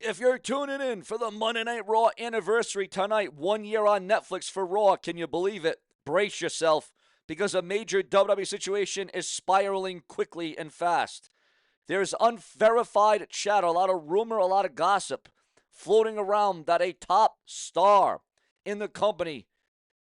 If you're tuning in for the Monday Night Raw anniversary tonight, 1 year on Netflix for Raw, can you believe it? Brace yourself, because a major WWE situation is spiraling quickly and fast. There's unverified chatter, a lot of rumor, a lot of gossip floating around that a top star in the company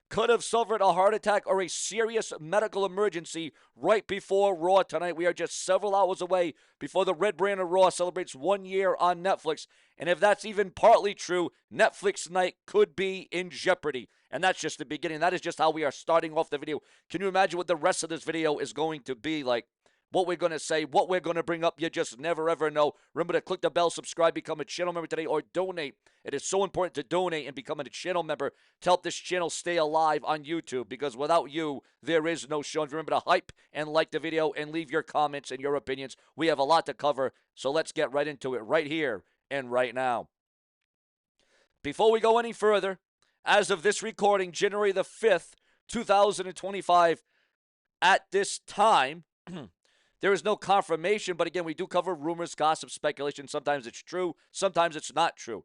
could have suffered a heart attack or a serious medical emergency right before Raw tonight. We are just several hours away before the Red Brand of Raw celebrates 1 year on Netflix. And if that's even partly true, Netflix night could be in jeopardy. And that's just the beginning. That is just how we are starting off the video. Can you imagine what the rest of this video is going to be like? What we're going to say, what we're going to bring up, you just never ever know. Remember to click the bell, subscribe, become a channel member today, or donate. It is so important to donate and become a channel member to help this channel stay alive on YouTube, because without you, there is no show. And remember to hype and like the video and leave your comments and your opinions. We have a lot to cover, so let's get right into it right here and right now. Before we go any further, as of this recording, January the 5th, 2025, at this time, there is no confirmation, but again, we do cover rumors, gossip, speculation. Sometimes it's true, sometimes it's not true.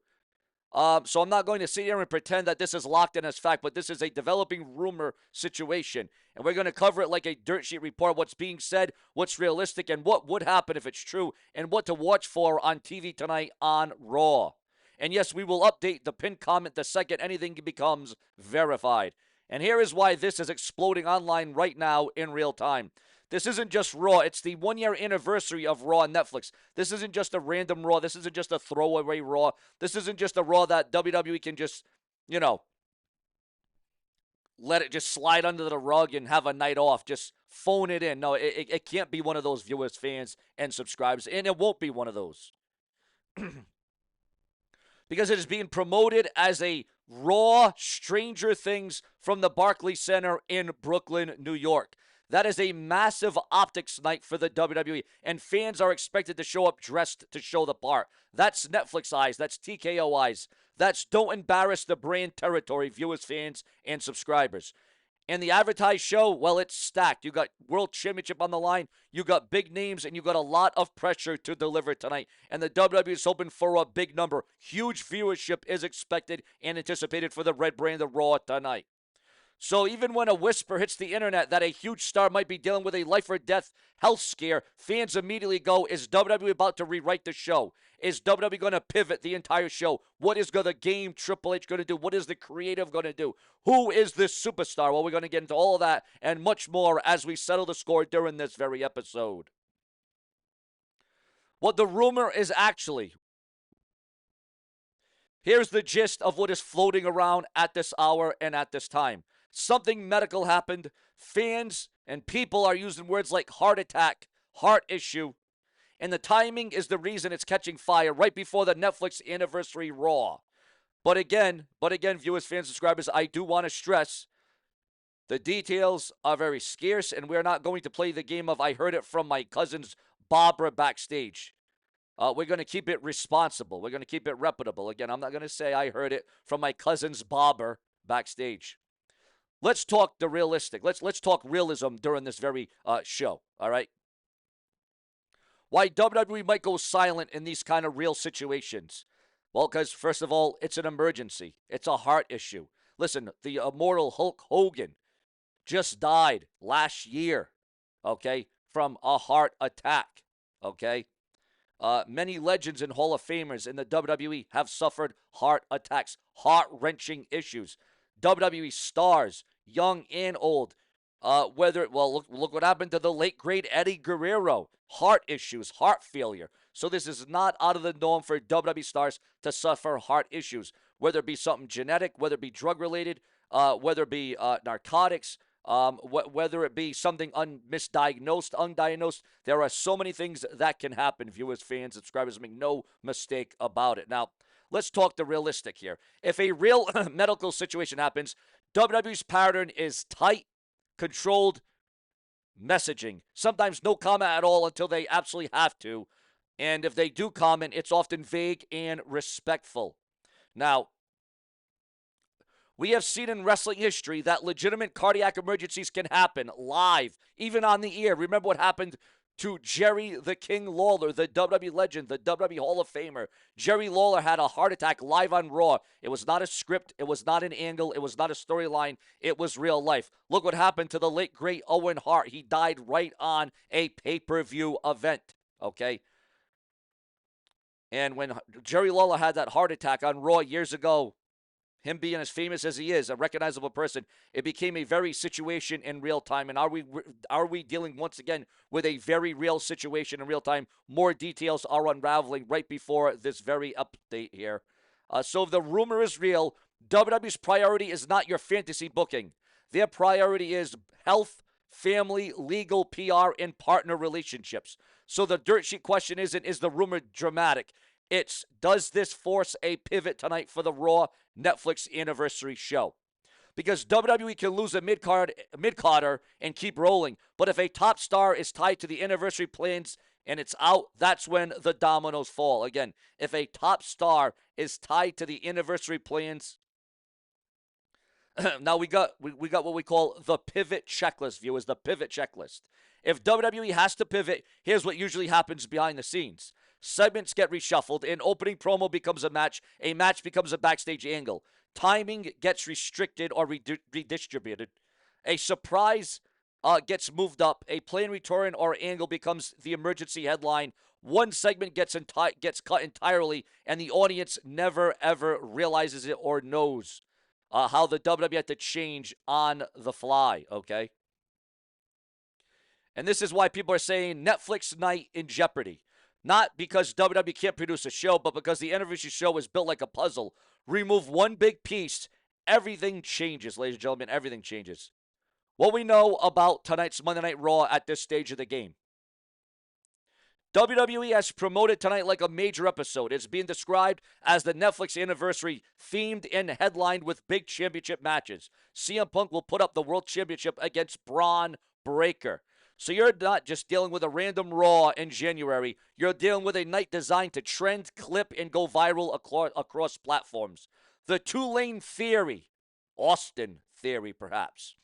So I'm not going to sit here and pretend that this is locked in as fact, but this is a developing rumor situation. And we're going to cover it like a dirt sheet report, what's being said, what's realistic, and what would happen if it's true, and what to watch for on TV tonight on Raw. And yes, we will update the pinned comment the second anything becomes verified. And here is why this is exploding online right now in real time. This isn't just Raw. It's the 1 year anniversary of Raw on Netflix. This isn't just a random Raw. This isn't just a throwaway Raw. This isn't just a Raw that WWE can just, let it just slide under the rug and have a night off. Just phone it in. No, it can't be one of those viewers, fans, and subscribers. And it won't be one of those. Because it is being promoted as a Raw Stranger Things from the Barclays Center in Brooklyn, New York. That is a massive optics night for the WWE, and fans are expected to show up dressed to show the part. That's Netflix eyes. That's TKO eyes. That's don't embarrass the brand territory, viewers, fans, and subscribers. And the advertised show, well, it's stacked. You got World Championship on the line. You got big names, and you got a lot of pressure to deliver tonight. And the WWE is hoping for a big number. Huge viewership is expected and anticipated for the Red Brand of Raw tonight. So even when a whisper hits the internet that a huge star might be dealing with a life or death health scare, fans immediately go, is WWE about to rewrite the show? Is WWE going to pivot the entire show? What is the game Triple H going to do? What is the creative going to do? Who is this superstar? Well, we're going to get into all of that and much more as we settle the score during this very episode. What the rumor is actually, here's the gist of what is floating around at this hour and at this time. Something medical happened. Fans and people are using words like heart attack, heart issue, and the timing is the reason it's catching fire right before the Netflix anniversary Raw. But again, viewers, fans, subscribers, I do want to stress the details are very scarce, and we're not going to play the game of I heard it from my cousin's Barbara backstage. We're going to keep it responsible. We're going to keep it reputable. Again, I'm not going to say I heard it from my cousin's barber backstage. Let's talk the realistic. Let's talk realism during this very show, all right? Why WWE might go silent in these kind of real situations? Well, because, first of all, it's an emergency. It's a heart issue. Listen, the immortal Hulk Hogan just died last year, okay, from a heart attack, okay? Many legends and Hall of Famers in the WWE have suffered heart attacks, heart-wrenching issues. WWE stars, young and old, look what happened to the late great Eddie Guerrero, heart issues, heart failure. So this is not out of the norm for WWE stars to suffer heart issues, whether it be something genetic, whether it be drug related, whether it be narcotics, whether it be something misdiagnosed, undiagnosed. There are so many things that can happen, viewers, fans, subscribers, make no mistake about it. Now, let's talk the realistic here. If a real medical situation happens, WWE's pattern is tight, controlled messaging. Sometimes no comment at all until they absolutely have to. And if they do comment, it's often vague and respectful. Now, we have seen in wrestling history that legitimate cardiac emergencies can happen live, even on the air. Remember what happened to Jerry the King Lawler, the WWE legend, the WWE Hall of Famer. Jerry Lawler had a heart attack live on Raw. It was not a script. It was not an angle. It was not a storyline. It was real life. Look what happened to the late, great Owen Hart. He died right on a pay-per-view event, okay? And when Jerry Lawler had that heart attack on Raw years ago, him being as famous as he is, a recognizable person, it became a very situation in real time. And are we dealing once again with a very real situation in real time? More details are unraveling right before this very update here. So if the rumor is real, WWE's priority is not your fantasy booking. Their priority is health, family, legal, PR, and partner relationships. So the dirt sheet question isn't, is the rumor dramatic? It's, does this force a pivot tonight for the Raw Netflix anniversary show? Because WWE can lose a mid-carder and keep rolling. But if a top star is tied to the anniversary plans and it's out, that's when the dominoes fall. Again, if a top star is tied to the anniversary plans, now we got what we call the pivot checklist, viewers, the pivot checklist. If WWE has to pivot, here's what usually happens behind the scenes. Segments get reshuffled, an opening promo becomes a match becomes a backstage angle. Timing gets restricted or redistributed. A surprise gets moved up. A planned return or angle becomes the emergency headline. One segment gets cut entirely, and the audience never, ever realizes it or knows how the WWE had to change on the fly, okay? And this is why people are saying Netflix night in Jeopardy. Not because WWE can't produce a show, but because the anniversary show is built like a puzzle. Remove one big piece, everything changes, ladies and gentlemen. Everything changes. What we know about tonight's Monday Night Raw at this stage of the game. WWE has promoted tonight like a major episode. It's being described as the Netflix anniversary, themed and headlined with big championship matches. CM Punk will put up the World Championship against Braun Breaker. So you're not just dealing with a random Raw in January. You're dealing with a night designed to trend, clip, and go viral across platforms. The two-lane theory. Austin theory, perhaps.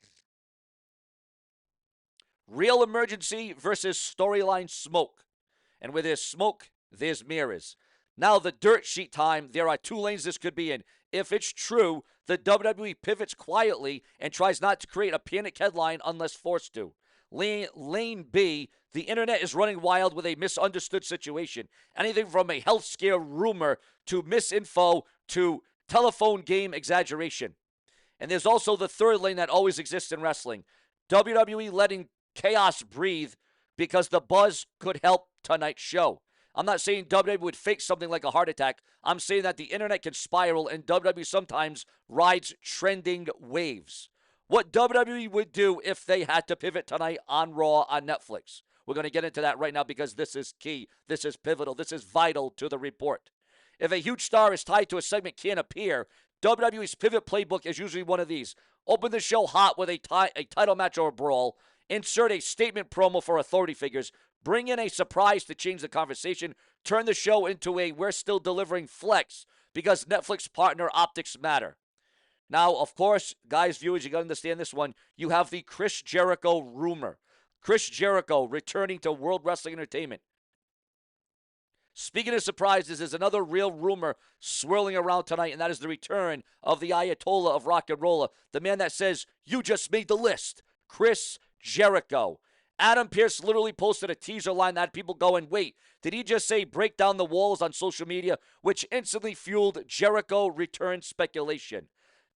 Real emergency versus storyline smoke. And where there's smoke, there's mirrors. Now the dirt sheet time, there are two lanes this could be in. If it's true, the WWE pivots quietly and tries not to create a panic headline unless forced to. Lane B, the internet is running wild with a misunderstood situation. Anything from a health scare rumor to misinfo to telephone game exaggeration. And there's also the third lane that always exists in wrestling. WWE letting chaos breathe because the buzz could help tonight's show. I'm not saying WWE would fake something like a heart attack. I'm saying that the internet can spiral and WWE sometimes rides trending waves. What WWE would do if they had to pivot tonight on Raw on Netflix. We're going to get into that right now because this is key. This is pivotal. This is vital to the report. If a huge star is tied to a segment can't appear, WWE's pivot playbook is usually one of these. Open the show hot with a title match or a brawl. Insert a statement promo for authority figures. Bring in a surprise to change the conversation. Turn the show into a we're still delivering flex because Netflix partner optics matter. Now, of course, guys, viewers, you got to understand this one. You have the Chris Jericho rumor. Chris Jericho returning to World Wrestling Entertainment. Speaking of surprises, there's another real rumor swirling around tonight, and that is the return of the Ayatollah of rock and roll, the man that says, you just made the list, Chris Jericho. Adam Pearce literally posted a teaser line that had people going, wait, did he just say break down the walls on social media, which instantly fueled Jericho return speculation.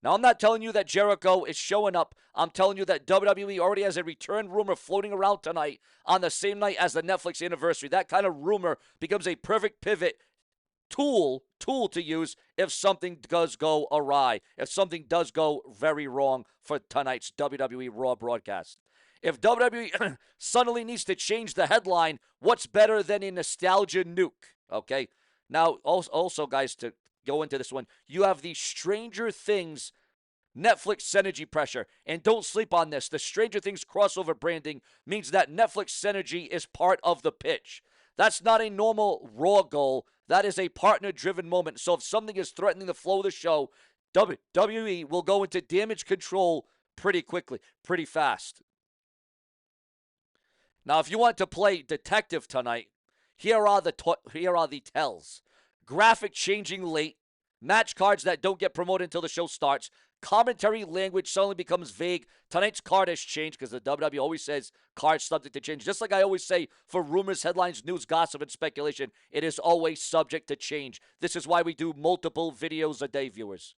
Now, I'm not telling you that Jericho is showing up. I'm telling you that WWE already has a return rumor floating around tonight on the same night as the Netflix anniversary. That kind of rumor becomes a perfect pivot tool to use if something does go awry, if something does go very wrong for tonight's WWE Raw broadcast. If WWE suddenly needs to change the headline, what's better than a nostalgia nuke? Okay. Now, also, guys, to go into this one, you have the Stranger Things Netflix synergy pressure. And don't sleep on this. The Stranger Things crossover branding means that Netflix synergy is part of the pitch. That's not a normal Raw goal. That is a partner-driven moment. So if something is threatening the flow of the show, WWE will go into damage control pretty quickly, pretty fast. Now, if you want to play detective tonight, here are the tells. Graphic changing late, match cards that don't get promoted until the show starts, commentary language suddenly becomes vague. Tonight's card has changed because the WWE always says cards subject to change. Just like I always say for rumors, headlines, news, gossip, and speculation, it is always subject to change. This is why we do multiple videos a day, viewers.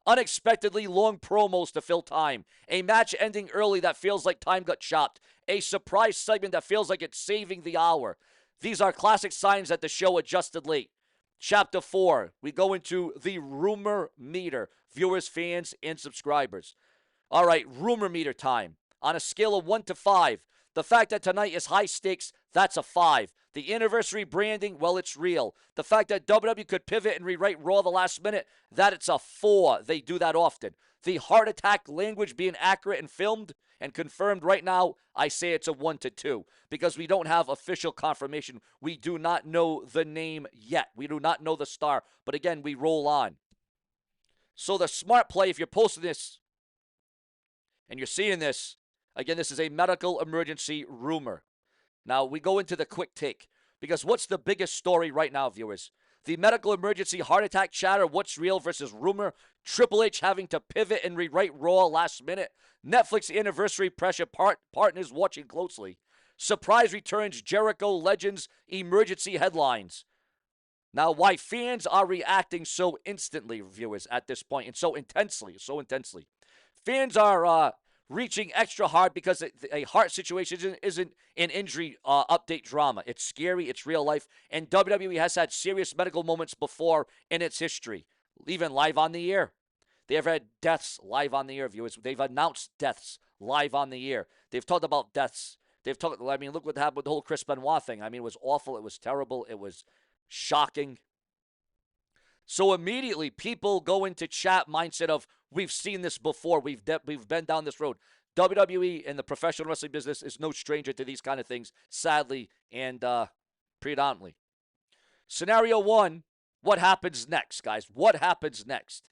Unexpectedly long promos to fill time. A match ending early that feels like time got chopped. A surprise segment that feels like it's saving the hour. These are classic signs that the show adjusted late. Chapter 4, we go into the rumor meter. Viewers, fans, and subscribers. All right, rumor meter time. On a scale of 1 to 5, the fact that tonight is high stakes, that's a 5. The anniversary branding, well, it's real. The fact that WWE could pivot and rewrite Raw the last minute, that it's a 4. They do that often. The heart attack language being accurate and filmed and confirmed right now, I say it's a 1 to 2 because we don't have official confirmation. We do not know the name yet. We do not know the star. But again, we roll on. So the smart play, if you're posting this and you're seeing this, again, this is a medical emergency rumor. Now, we go into the quick take because what's the biggest story right now, viewers? The medical emergency heart attack chatter, what's real versus rumor, Triple H having to pivot and rewrite Raw last minute, Netflix anniversary pressure, partners watching closely, surprise returns, Jericho Legends, emergency headlines. Now, why fans are reacting so instantly, viewers, at this point, and so intensely. Fans are reaching extra hard because a heart situation isn't an injury update drama. It's scary, it's real life, and WWE has had serious medical moments before in its history, even live on the air. They have had deaths live on the air, viewers. They've announced deaths live on the air. They've talked about deaths. Look what happened with the whole Chris Benoit thing. It was awful. It was terrible. It was shocking. So immediately people go into chat mindset of, we've seen this before. We've been down this road. WWE and the professional wrestling business is no stranger to these kind of things, sadly and predominantly. Scenario 1, what happens next, guys? What happens next?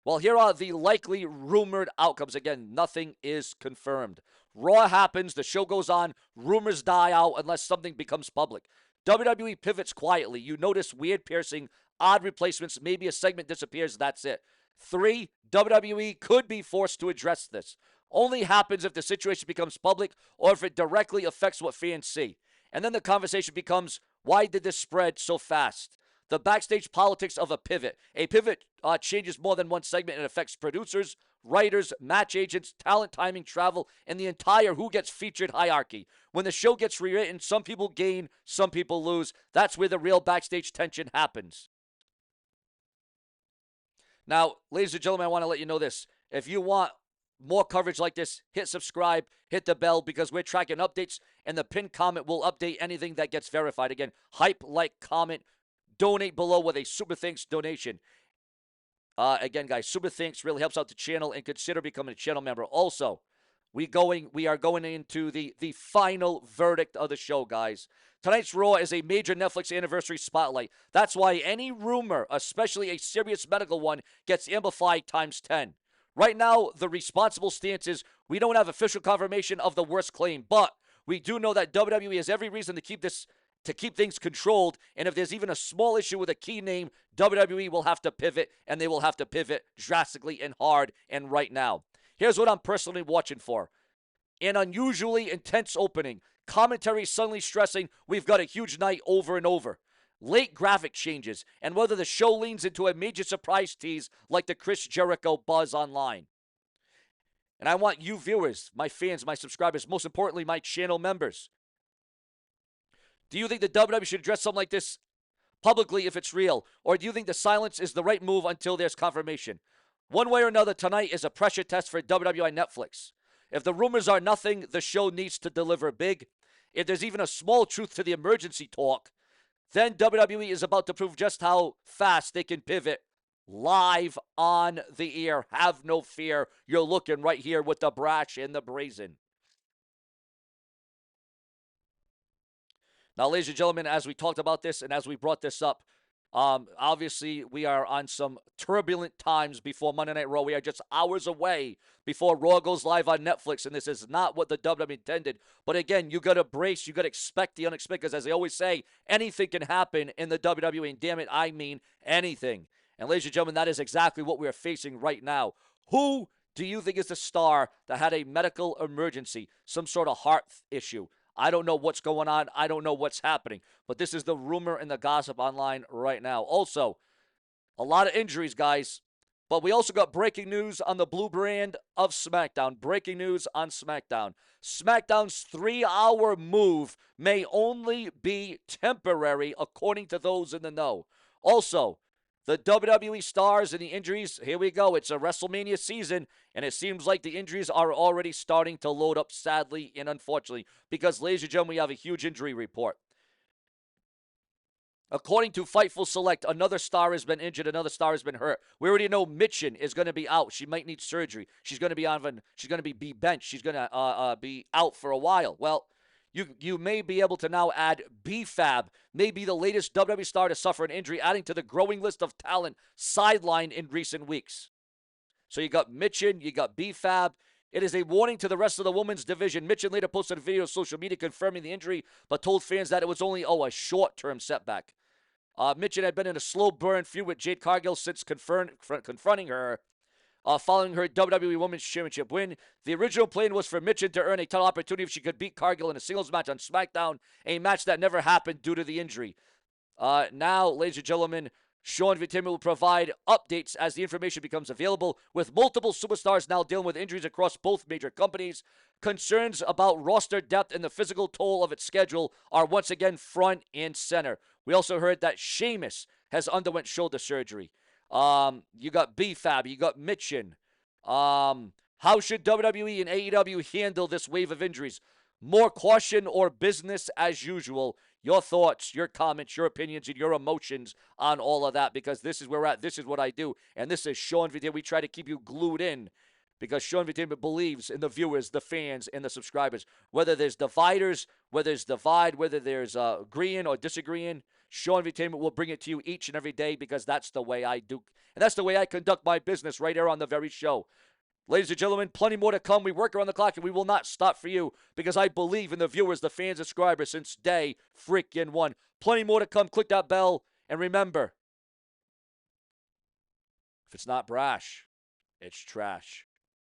Well, here are the likely rumored outcomes. Again, nothing is confirmed. Raw happens, the show goes on, rumors die out unless something becomes public. WWE pivots quietly. You notice weird piercing, odd replacements, maybe a segment disappears, that's it. 3, WWE could be forced to address this. Only happens if the situation becomes public or if it directly affects what fans see. And then the conversation becomes, why did this spread so fast? The backstage politics of a pivot. A pivot changes more than one segment and affects producers, writers, match agents, talent timing, travel, and the entire who gets featured hierarchy. When the show gets rewritten, some people gain, some people lose. That's where the real backstage tension happens. Now, ladies and gentlemen, I want to let you know this. If you want more coverage like this, hit subscribe, hit the bell, because we're tracking updates, and the pinned comment will update anything that gets verified. Again, hype, like, comment, donate below with a Super Thanks donation. Again, guys, Super Thanks really helps out the channel, and consider becoming a channel member. Also, we are going into the final verdict of the show, guys. Tonight's Raw is a major Netflix anniversary spotlight. That's why any rumor, especially a serious medical one, gets amplified times 10. Right now, the responsible stance is we don't have official confirmation of the worst claim, but we do know that WWE has every reason to keep things controlled, and if there's even a small issue with a key name, WWE will have to pivot, and they will have to pivot drastically and hard and right now. Here's what I'm personally watching for. An unusually intense opening. Commentary suddenly stressing we've got a huge night over and over. Late graphic changes, and whether the show leans into a major surprise tease like the Chris Jericho buzz online. And I want you viewers, my fans, my subscribers, most importantly, my channel members. Do you think the WWE should address something like this publicly if it's real? Or do you think the silence is the right move until there's confirmation? One way or another, tonight is a pressure test for WWE Netflix. If the rumors are nothing, the show needs to deliver big. If there's even a small truth to the emergency talk, then WWE is about to prove just how fast they can pivot live on the air. Have no fear. You're looking right here with the brash and the brazen. Now, ladies and gentlemen, as we talked about this and as we brought this up, Obviously, we are on some turbulent times before Monday Night Raw. We are just hours away before Raw goes live on Netflix, and this is not what the WWE intended. But again, you got to brace, you got to expect the unexpected, because as they always say, anything can happen in the WWE, and damn it, I mean anything. And ladies and gentlemen, that is exactly what we are facing right now. Who do you think is the star that had a medical emergency, some sort of heart issue? I don't know what's going on. I don't know what's happening. But this is the rumor and the gossip online right now. Also, a lot of injuries, guys. But we also got breaking news on the blue brand of SmackDown. Breaking news on SmackDown. SmackDown's 3-hour move may only be temporary, according to those in the know. Also, the WWE stars and the injuries, here we go. It's a WrestleMania season, and it seems like the injuries are already starting to load up, sadly and unfortunately, because, ladies and gentlemen, we have a huge injury report. According to Fightful Select, another star has been injured, another star has been hurt. We already know Mitchin is going to be out. She might need surgery. She's going to be benched. She's going to be out for a while. Well, you may be able to now add B-Fab, maybe the latest WWE star to suffer an injury, adding to the growing list of talent sidelined in recent weeks. So you got Mitchin, you got B-Fab. It is a warning to the rest of the women's division. Mitchin later posted a video on social media confirming the injury, but told fans that it was only, a short-term setback. Mitchin had been in a slow burn feud with Jade Cargill since confronting her following her WWE Women's Championship win. The original plan was for Mitchin to earn a title opportunity if she could beat Cargill in a singles match on SmackDown, a match that never happened due to the injury. Now, ladies and gentlemen, Sean Vittima will provide updates as the information becomes available, with multiple superstars now dealing with injuries across both major companies. Concerns about roster depth and the physical toll of its schedule are once again front and center. We also heard that Sheamus has underwent shoulder surgery. You got B-Fab, you got Mitchin. How should WWE and AEW handle this wave of injuries? More caution or business as usual? Your thoughts, your comments, your opinions, and your emotions on all of that, because this is where we're at. This is what I do. And this is Sean Vittima. We try to keep you glued in because Sean Vittima believes in the viewers, the fans, and the subscribers. Whether there's dividers, whether there's divide, whether there's agreeing or disagreeing, Sean Vittima will bring it to you each and every day, because that's the way I do. And that's the way I conduct my business right here on the very show. Ladies and gentlemen, plenty more to come. We work around the clock, and we will not stop for you, because I believe in the viewers, the fans, subscribers since day freaking one. Plenty more to come. Click that bell, and remember, if it's not brash, it's trash.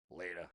Later.